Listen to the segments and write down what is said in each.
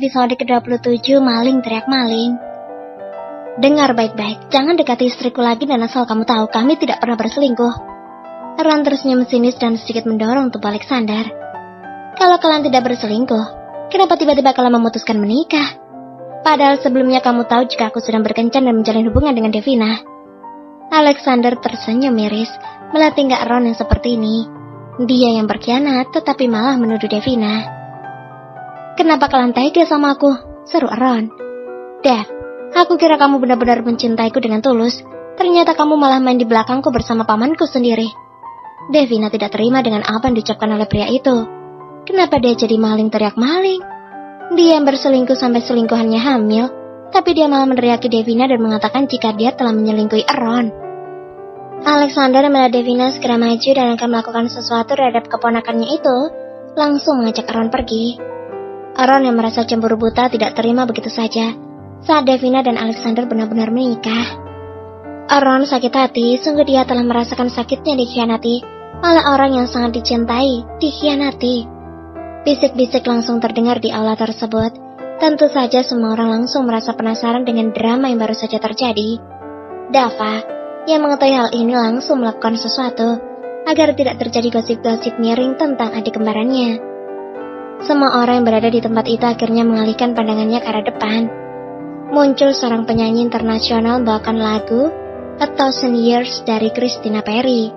episode ke-27 Maling Teriak Maling. Dengar baik-baik, jangan dekati istriku lagi dan asal kamu tahu kami tidak pernah berselingkuh. Ron tersenyum sinis dan sedikit mendorong tubuh Alexander. Kalau kalian tidak berselingkuh, kenapa tiba-tiba kalian memutuskan menikah? Padahal sebelumnya kamu tahu jika aku sedang berkencan dan menjalin hubungan dengan Devina. Alexander tersenyum miris melihat tingkah Ron yang seperti ini. Dia yang berkhianat tetapi malah menuduh Devina. Kenapa kalian tega sama aku? Seru Ron. Dev, aku kira kamu benar-benar mencintaiku dengan tulus. Ternyata kamu malah main di belakangku bersama pamanku sendiri. Devina tidak terima dengan apa yang diucapkan oleh pria itu. Kenapa dia jadi maling teriak maling? Dia yang berselingkuh sampai selingkuhannya hamil, tapi dia malah meneriaki Devina dan mengatakan jika dia telah menyelingkuhi Ron. Alexander melihat Devina segera maju dan akan melakukan sesuatu terhadap keponakannya itu, langsung mengajak Ron pergi. Ron yang merasa cemburu buta tidak terima begitu saja saat Devina dan Alexander benar-benar menikah. Ron sakit hati, sungguh dia telah merasakan sakitnya dikhianati oleh orang yang sangat dicintai, dikhianati. Bisik-bisik langsung terdengar di aula tersebut. Tentu saja semua orang langsung merasa penasaran dengan drama yang baru saja terjadi. Dava, yang mengetahui hal ini langsung melakukan sesuatu agar tidak terjadi gosip-gosip miring tentang adik kembarannya. Semua orang yang berada di tempat itu akhirnya mengalihkan pandangannya ke arah depan. Muncul seorang penyanyi internasional membawakan lagu A Thousand Years dari Christina Perri.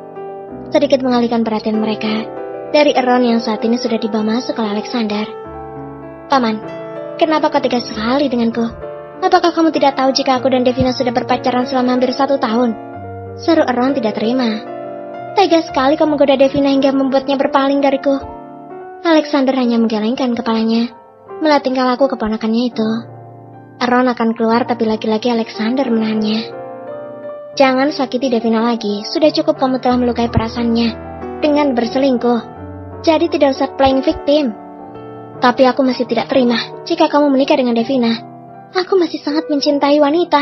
Sedikit mengalihkan perhatian mereka dari Ron yang saat ini sudah dibawa masuk oleh Alexander. Paman, kenapa kau tegas sekali denganku? Apakah kamu tidak tahu jika aku dan Devina sudah berpacaran selama hampir 1 tahun? Seru Ron tidak terima. Tegas sekali kamu menggoda Devina hingga membuatnya berpaling dariku. Alexander hanya menggelengkan kepalanya melihat tingkah laku keponakannya itu. Ron akan keluar tapi lagi-lagi Alexander menahannya. Jangan sakiti Devina lagi, sudah cukup kamu telah melukai perasaannya dengan berselingkuh. Jadi tidak usah playing victim. Tapi aku masih tidak terima jika kamu menikah dengan Devina. Aku masih sangat mencintai wanita.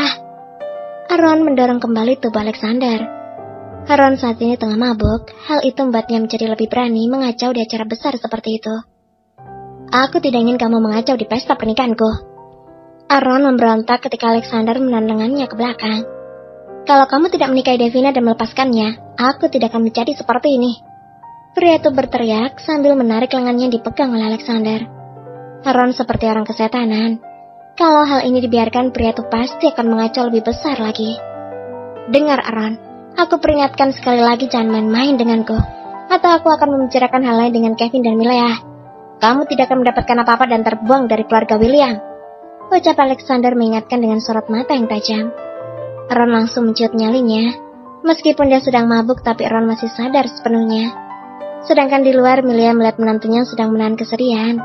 Ron mendorong kembali tubuh Alexander. Ron saat ini tengah mabuk, hal itu membuatnya menjadi lebih berani mengacau di acara besar seperti itu. Aku tidak ingin kamu mengacau di pesta pernikahanku. Ron memberontak ketika Alexander menendangnya ke belakang. Kalau kamu tidak menikahi Devina dan melepaskannya, aku tidak akan menjadi seperti ini. Pria itu berteriak sambil menarik lengannya yang dipegang oleh Alexander. Ron seperti orang kesetanan. Kalau hal ini dibiarkan, pria itu pasti akan mengacau lebih besar lagi. Dengar Ron, aku peringatkan sekali lagi jangan main-main denganku, atau aku akan membicarakan hal lain dengan Kevin dan Milea. Kamu tidak akan mendapatkan apa-apa dan terbuang dari keluarga William. Ucap Alexander mengingatkan dengan sorot mata yang tajam. Ron langsung menciut nyalinya. Meskipun dia sedang mabuk, tapi Ron masih sadar sepenuhnya. Sedangkan di luar, Milea melihat menantunya sedang menahan kesedihan.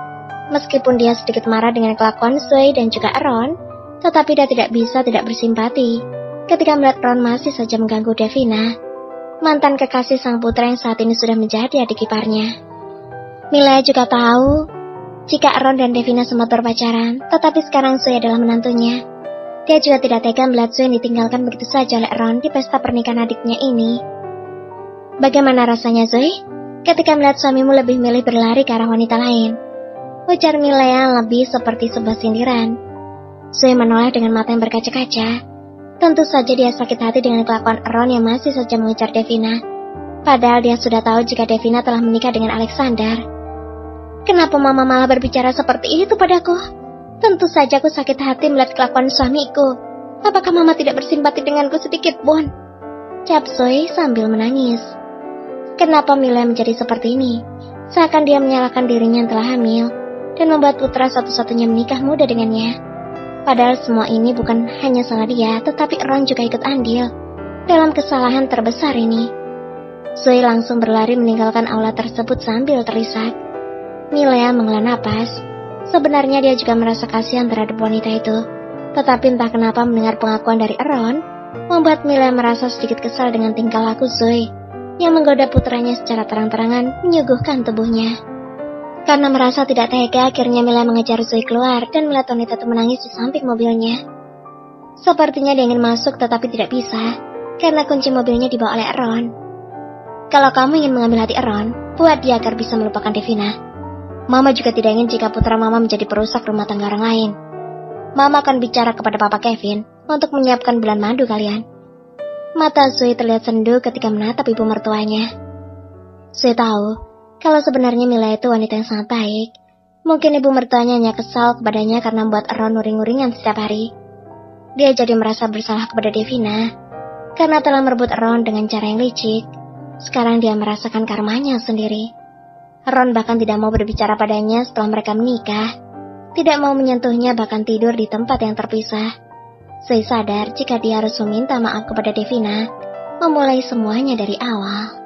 Meskipun dia sedikit marah dengan kelakuan Sui dan juga Ron, tetapi dia tidak bisa tidak bersimpati ketika melihat Ron masih saja mengganggu Devina, mantan kekasih sang putra yang saat ini sudah menjadi adik iparnya. Milea juga tahu jika Ron dan Devina sempat berpacaran, tetapi sekarang Sui adalah menantunya. Dia juga tidak tega melihat Sui ditinggalkan begitu saja oleh Ron di pesta pernikahan adiknya ini. Bagaimana rasanya Sui ketika melihat suamimu lebih milih berlari ke arah wanita lain? Ujar Milea lebih seperti sebuah sindiran. Sui menoleh dengan mata yang berkaca-kaca. Tentu saja dia sakit hati dengan kelakuan Ron yang masih saja mengejar Devina. Padahal dia sudah tahu jika Devina telah menikah dengan Alexander. Kenapa mama malah berbicara seperti itu padaku? Tentu saja aku sakit hati melihat kelakuan suamiku. Apakah mama tidak bersimpati denganku sedikit pun? Ucap Sui sambil menangis. Kenapa Milea menjadi seperti ini? Seakan dia menyalahkan dirinya yang telah hamil dan membuat putra satu-satunya menikah muda dengannya. Padahal semua ini bukan hanya salah dia, tetapi Ron juga ikut andil dalam kesalahan terbesar ini. Sui langsung berlari meninggalkan aula tersebut sambil terisak. Milea menghela napas. Sebenarnya dia juga merasa kasihan terhadap wanita itu, tetapi entah kenapa mendengar pengakuan dari Ron membuat Milea merasa sedikit kesal dengan tingkah laku Sui yang menggoda putranya secara terang-terangan menyuguhkan tubuhnya. Karena merasa tidak tega, akhirnya Milea mengejar Sui keluar dan melihat wanita itu menangis di samping mobilnya. Sepertinya dia ingin masuk tetapi tidak bisa, karena kunci mobilnya dibawa oleh Ron. Kalau kamu ingin mengambil hati Ron, buat dia agar bisa melupakan Devina. Mama juga tidak ingin jika putra Mama menjadi perusak rumah tangga orang lain. Mama akan bicara kepada Papa Kevin untuk menyiapkan bulan madu kalian. Mata Sui terlihat sendu ketika menatap ibu mertuanya. Sui tahu kalau sebenarnya Mila itu wanita yang sangat baik. Mungkin ibu mertuanya hanya kesal kepadanya karena membuat Ron uring-uringan setiap hari. Dia jadi merasa bersalah kepada Devina karena telah merebut Ron dengan cara yang licik. Sekarang dia merasakan karmanya sendiri. Ron bahkan tidak mau berbicara padanya setelah mereka menikah. Tidak mau menyentuhnya, bahkan tidur di tempat yang terpisah. Sui sadar jika dia harus meminta maaf kepada Devina, memulai semuanya dari awal.